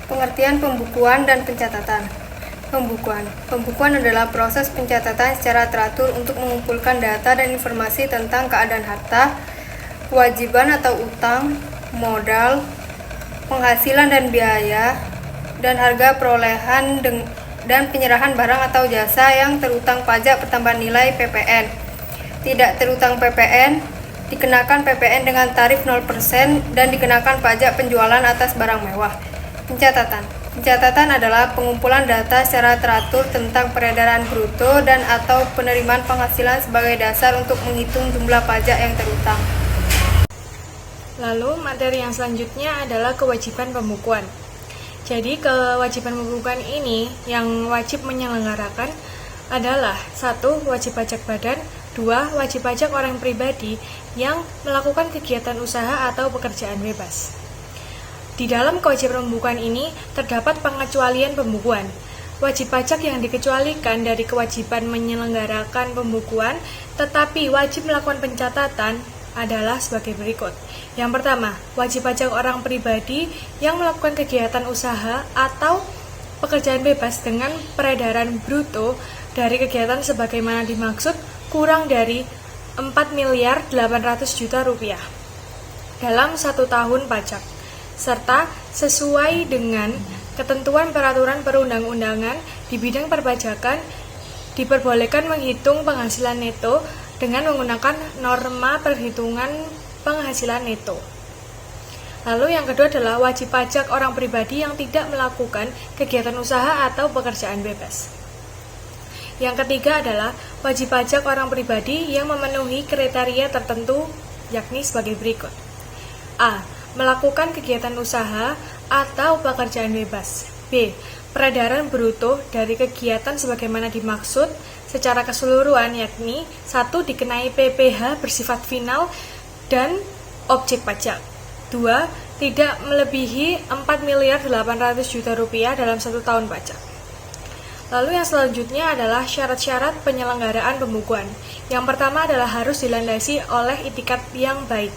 Pengertian pembukuan dan pencatatan. Pembukuan adalah proses pencatatan secara teratur untuk mengumpulkan data dan informasi tentang keadaan harta, kewajiban atau utang, modal, penghasilan dan biaya, dan harga perolehan dan penyerahan barang atau jasa yang terutang pajak pertambahan nilai (PPN). Tidak terutang PPN, dikenakan PPN dengan tarif 0% dan dikenakan pajak penjualan atas barang mewah. Pencatatan adalah pengumpulan data secara teratur tentang peredaran bruto dan atau penerimaan penghasilan sebagai dasar untuk menghitung jumlah pajak yang terutang. Lalu materi yang selanjutnya adalah kewajiban pembukuan. Jadi kewajiban pembukuan ini yang wajib menyelenggarakan adalah 1. Wajib pajak badan, 2. Wajib pajak orang pribadi yang melakukan kegiatan usaha atau pekerjaan bebas. Di dalam kewajiban pembukuan ini terdapat pengecualian pembukuan. Wajib pajak yang dikecualikan dari kewajiban menyelenggarakan pembukuan tetapi wajib melakukan pencatatan adalah sebagai berikut. Yang pertama, wajib pajak orang pribadi yang melakukan kegiatan usaha atau pekerjaan bebas dengan peredaran bruto dari kegiatan sebagaimana dimaksud kurang dari 4.800.000.000 rupiah dalam 1 tahun pajak, serta sesuai dengan ketentuan peraturan perundang-undangan di bidang perpajakan diperbolehkan menghitung penghasilan neto dengan menggunakan norma perhitungan penghasilan neto. Lalu yang kedua adalah wajib pajak orang pribadi yang tidak melakukan kegiatan usaha atau pekerjaan bebas. Yang ketiga adalah wajib pajak orang pribadi yang memenuhi kriteria tertentu yakni sebagai berikut. A. Melakukan kegiatan usaha atau pekerjaan bebas. B. Peredaran bruto dari kegiatan sebagaimana dimaksud secara keseluruhan yakni 1. Dikenai PPh bersifat final dan objek pajak. 2. Tidak melebihi 4.800.000.000 rupiah dalam 1 tahun pajak. Lalu yang selanjutnya adalah syarat-syarat penyelenggaraan pembukuan. Yang pertama adalah harus dilandasi oleh itikat yang baik,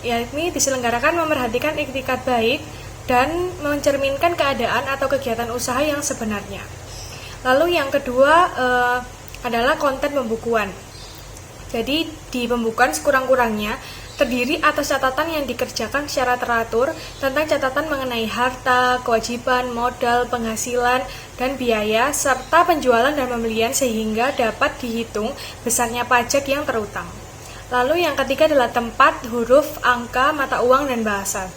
yakni diselenggarakan memerhatikan itikat baik dan mencerminkan keadaan atau kegiatan usaha yang sebenarnya. Lalu yang kedua adalah konten pembukuan. Jadi di pembukuan sekurang-kurangnya terdiri atas catatan yang dikerjakan secara teratur tentang catatan mengenai harta, kewajiban, modal, penghasilan, dan biaya, serta penjualan dan pembelian sehingga dapat dihitung besarnya pajak yang terutang. Lalu yang ketiga adalah tempat, huruf, angka, mata uang, dan bahasa.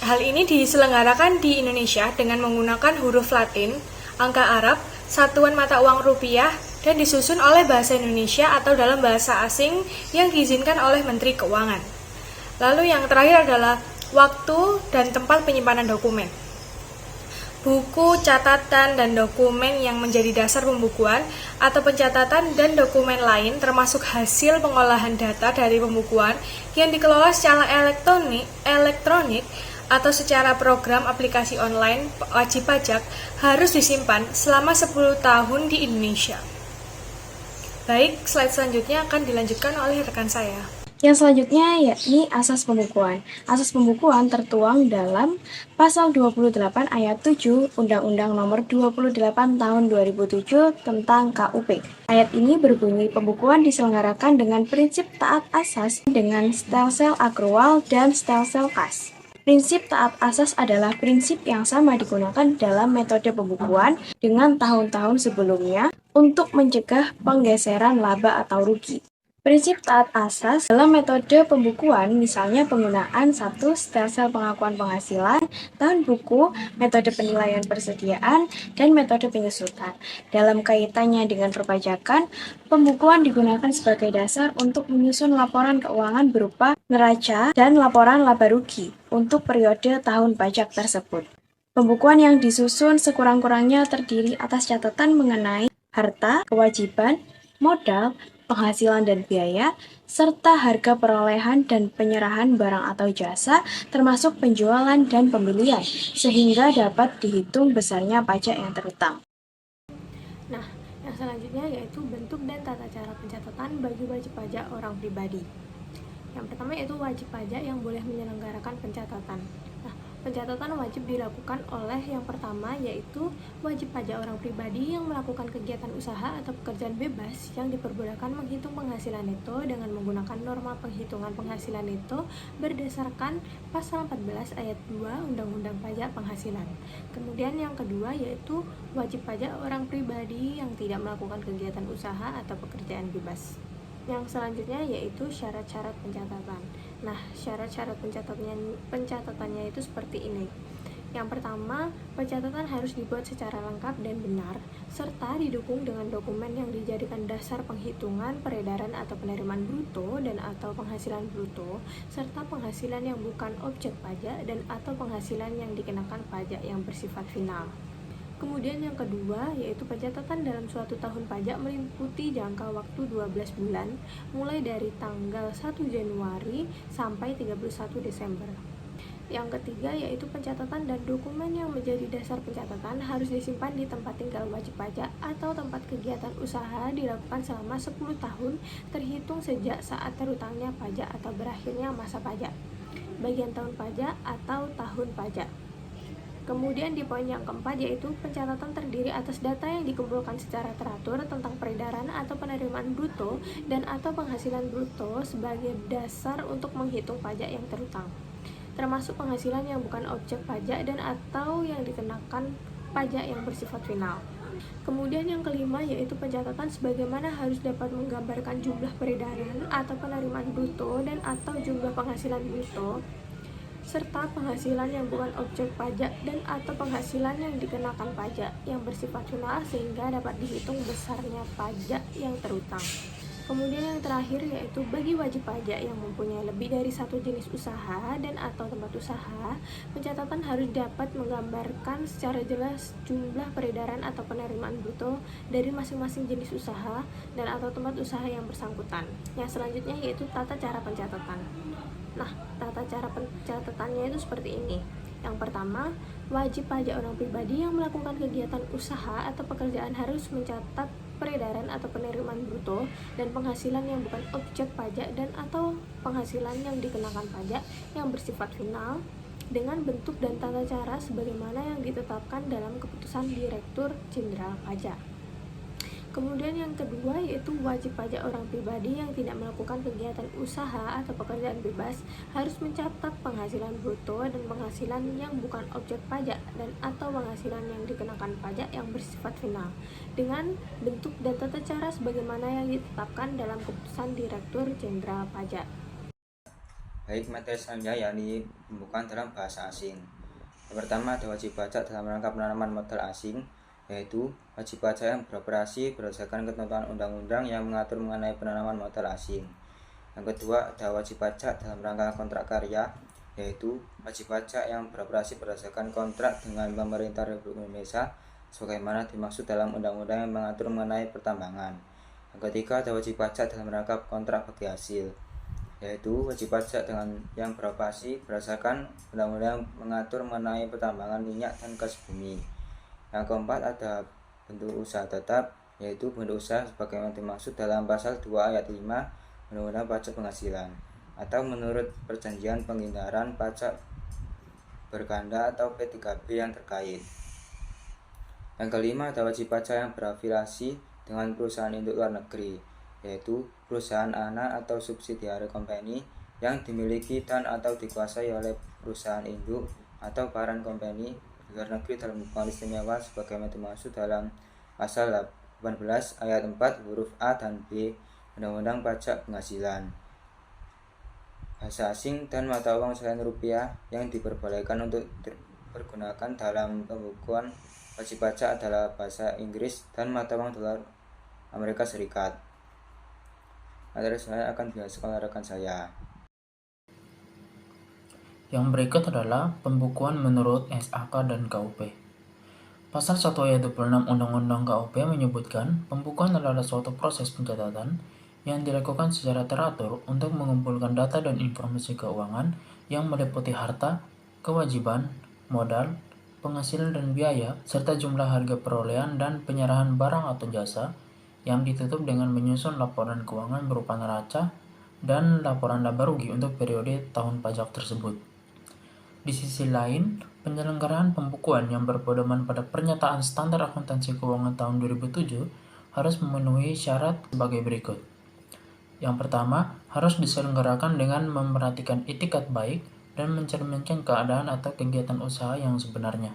Hal ini diselenggarakan di Indonesia dengan menggunakan huruf Latin, angka Arab, satuan mata uang rupiah, dan disusun oleh bahasa Indonesia atau dalam bahasa asing yang diizinkan oleh Menteri Keuangan. Lalu yang terakhir adalah waktu dan tempat penyimpanan dokumen. Buku, catatan, dan dokumen yang menjadi dasar pembukuan atau pencatatan dan dokumen lain termasuk hasil pengolahan data dari pembukuan yang dikelola secara elektronik atau secara program aplikasi online wajib pajak harus disimpan selama 10 tahun di Indonesia. Baik, slide selanjutnya akan dilanjutkan oleh rekan saya. Yang selanjutnya yakni asas pembukuan. Asas pembukuan tertuang dalam Pasal 28 ayat 7 Undang-Undang Nomor 28 Tahun 2007 tentang KUP. Ayat ini berbunyi pembukuan diselenggarakan dengan prinsip taat asas dengan stelsel akrual dan stelsel kas. Prinsip taat asas adalah prinsip yang sama digunakan dalam metode pembukuan dengan tahun-tahun sebelumnya untuk mencegah penggeseran laba atau rugi. Prinsip taat asas dalam metode pembukuan misalnya penggunaan 1. Stelsel pengakuan penghasilan, tahun buku, metode penilaian persediaan, dan metode penyusutan. Dalam kaitannya dengan perpajakan, pembukuan digunakan sebagai dasar untuk menyusun laporan keuangan berupa neraca dan laporan laba rugi untuk periode tahun pajak tersebut. Pembukuan yang disusun sekurang-kurangnya terdiri atas catatan mengenai harta, kewajiban, modal, penghasilan dan biaya, serta harga perolehan dan penyerahan barang atau jasa, termasuk penjualan dan pembelian, sehingga dapat dihitung besarnya pajak yang terutang. Nah, yang selanjutnya yaitu bentuk dan tata cara pencatatan bagi wajib pajak orang pribadi. Yang pertama yaitu wajib pajak yang boleh menyelenggarakan pencatatan. Pencatatan wajib dilakukan oleh yang pertama yaitu wajib pajak orang pribadi yang melakukan kegiatan usaha atau pekerjaan bebas yang diperbolehkan menghitung penghasilan neto dengan menggunakan norma penghitungan penghasilan neto berdasarkan pasal 14 ayat 2 Undang-Undang Pajak Penghasilan. Kemudian yang kedua yaitu wajib pajak orang pribadi yang tidak melakukan kegiatan usaha atau pekerjaan bebas. Yang selanjutnya yaitu syarat-syarat pencatatan. Nah, syarat-syarat pencatatannya itu seperti ini. Yang pertama, pencatatan harus dibuat secara lengkap dan benar, serta didukung dengan dokumen yang dijadikan dasar penghitungan peredaran atau penerimaan bruto dan atau penghasilan bruto, serta penghasilan yang bukan objek pajak dan atau penghasilan yang dikenakan pajak yang bersifat final. Kemudian yang kedua yaitu pencatatan dalam suatu tahun pajak meliputi jangka waktu 12 bulan mulai dari tanggal 1 Januari sampai 31 Desember. Yang ketiga yaitu pencatatan dan dokumen yang menjadi dasar pencatatan harus disimpan di tempat tinggal wajib pajak atau tempat kegiatan usaha dilakukan selama 10 tahun terhitung sejak saat terutangnya pajak atau berakhirnya masa pajak, bagian tahun pajak atau tahun pajak. Kemudian di poin yang keempat yaitu pencatatan terdiri atas data yang dikumpulkan secara teratur tentang peredaran atau penerimaan bruto dan atau penghasilan bruto sebagai dasar untuk menghitung pajak yang terutang, termasuk penghasilan yang bukan objek pajak dan atau yang dikenakan pajak yang bersifat final. Kemudian yang kelima yaitu pencatatan sebagaimana harus dapat menggambarkan jumlah peredaran atau penerimaan bruto dan atau jumlah penghasilan bruto serta penghasilan yang bukan objek pajak dan atau penghasilan yang dikenakan pajak yang bersifat final sehingga dapat dihitung besarnya pajak yang terutang. Kemudian yang terakhir yaitu bagi wajib pajak yang mempunyai lebih dari satu jenis usaha dan atau tempat usaha, pencatatan harus dapat menggambarkan secara jelas jumlah peredaran atau penerimaan bruto dari masing-masing jenis usaha dan atau tempat usaha yang bersangkutan. Yang selanjutnya yaitu tata cara pencatatan. Nah, tata cara pencatatannya itu seperti ini. Yang pertama, wajib pajak orang pribadi yang melakukan kegiatan usaha atau pekerjaan harus mencatat peredaran atau penerimaan bruto dan penghasilan yang bukan objek pajak dan atau penghasilan yang dikenakan pajak yang bersifat final dengan bentuk dan tata cara sebagaimana yang ditetapkan dalam keputusan Direktur Jenderal Pajak. Kemudian yang kedua yaitu wajib pajak orang pribadi yang tidak melakukan kegiatan usaha atau pekerjaan bebas harus mencatat penghasilan bruto dan penghasilan yang bukan objek pajak dan atau penghasilan yang dikenakan pajak yang bersifat final dengan bentuk dan tata cara sebagaimana yang ditetapkan dalam keputusan Direktur Jenderal Pajak. Baik, materi selanjutnya yakni pembukaan dalam bahasa asing. Yang pertama ada wajib pajak dalam rangka penanaman modal asing, yaitu wajib pajak yang beroperasi berdasarkan ketentuan undang-undang yang mengatur mengenai penanaman modal asing. Yang kedua ada wajib pajak dalam rangka kontrak karya, yaitu wajib pajak yang beroperasi berdasarkan kontrak dengan pemerintah Republik Indonesia sebagaimana dimaksud dalam undang-undang yang mengatur mengenai pertambangan. Yang ketiga ada wajib pajak dalam rangka kontrak bagi hasil, yaitu wajib pajak dengan yang beroperasi berdasarkan undang-undang yang mengatur mengenai pertambangan minyak dan gas bumi. Yang keempat ada bentuk usaha tetap, yaitu bentuk usaha sebagaimana dimaksud dalam pasal 2 ayat 5 Undang-Undang Pajak Penghasilan atau menurut perjanjian penghindaran pajak berganda atau P3B yang terkait. Yang kelima ada wajib pajak yang berafiliasi dengan perusahaan induk luar negeri, yaitu perusahaan anak atau subsidiary company yang dimiliki dan atau dikuasai oleh perusahaan induk atau parent company luar negeri dalam hubungan istimewa sebagaimana dimaksud dalam pasal 18 ayat 4 huruf A dan B Undang-Undang Pajak Penghasilan. Bahasa asing dan mata uang selain rupiah yang diperbolehkan untuk dipergunakan dalam pembukuan wajib pajak adalah bahasa Inggris dan mata uang dolar Amerika Serikat. Materi selanjutnya akan dijelaskan oleh rekan saya. Yang berikut adalah pembukuan menurut SAK dan KUP. Pasal 1 ayat 26 Undang-Undang KUP menyebutkan pembukuan adalah suatu proses pencatatan yang dilakukan secara teratur untuk mengumpulkan data dan informasi keuangan yang meliputi harta, kewajiban, modal, penghasilan dan biaya, serta jumlah harga perolehan dan penyerahan barang atau jasa yang ditutup dengan menyusun laporan keuangan berupa neraca dan laporan laba rugi untuk periode tahun pajak tersebut. Di sisi lain, penyelenggaraan pembukuan yang berpedoman pada Pernyataan Standar Akuntansi Keuangan tahun 2007 harus memenuhi syarat sebagai berikut. Yang pertama, harus diselenggarakan dengan memperhatikan itikat baik dan mencerminkan keadaan atau kegiatan usaha yang sebenarnya.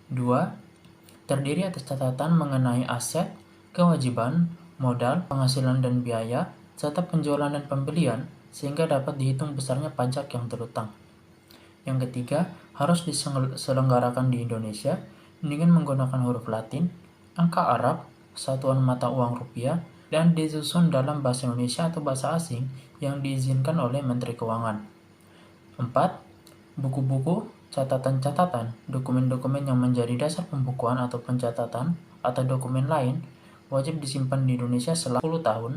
2. Terdiri atas catatan mengenai aset, kewajiban, modal, penghasilan dan biaya, serta penjualan dan pembelian, sehingga dapat dihitung besarnya pajak yang terutang. Yang ketiga, harus diselenggarakan di Indonesia dengan menggunakan huruf Latin, angka Arab, satuan mata uang rupiah, dan disusun dalam bahasa Indonesia atau bahasa asing yang diizinkan oleh Menteri Keuangan. 4. Buku-buku, catatan-catatan, dokumen-dokumen yang menjadi dasar pembukuan atau pencatatan, atau dokumen lain, wajib disimpan di Indonesia selama 10 tahun,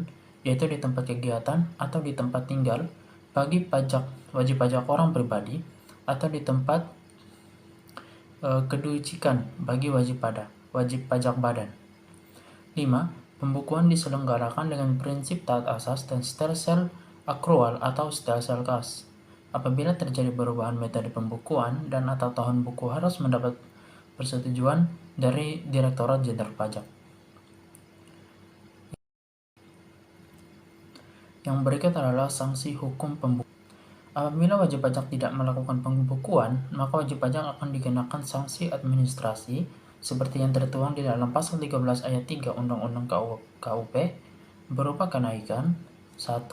yaitu di tempat kegiatan atau di tempat tinggal bagi wajib pajak orang pribadi, atau di tempat kedudukan bagi wajib pajak badan. 5. Pembukuan diselenggarakan dengan prinsip taat asas dan stelsel akrual atau stelsel kas. Apabila terjadi perubahan metode pembukuan dan atau tahun buku harus mendapat persetujuan dari Direktorat Jenderal Pajak. Yang berikut adalah sanksi hukum pembukuan. Apabila wajib pajak tidak melakukan pembukuan, maka wajib pajak akan dikenakan sanksi administrasi seperti yang tertuang di dalam pasal 13 ayat 3 Undang-Undang KUP berupa kenaikan 1.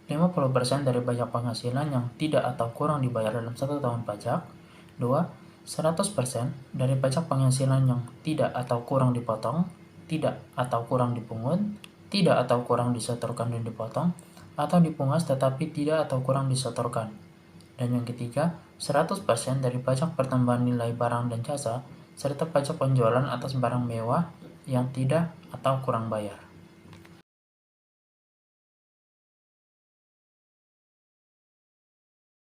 50% dari pajak penghasilan yang tidak atau kurang dibayar dalam 1 tahun pajak. 2. 100% dari pajak penghasilan yang tidak atau kurang dipotong, tidak atau kurang dipungut, tidak atau kurang disetorkan dan dipotong, atau dipungas tetapi tidak atau kurang disetorkan. Dan yang ketiga, 100% dari pajak pertambahan nilai barang dan jasa, serta pajak penjualan atas barang mewah yang tidak atau kurang bayar.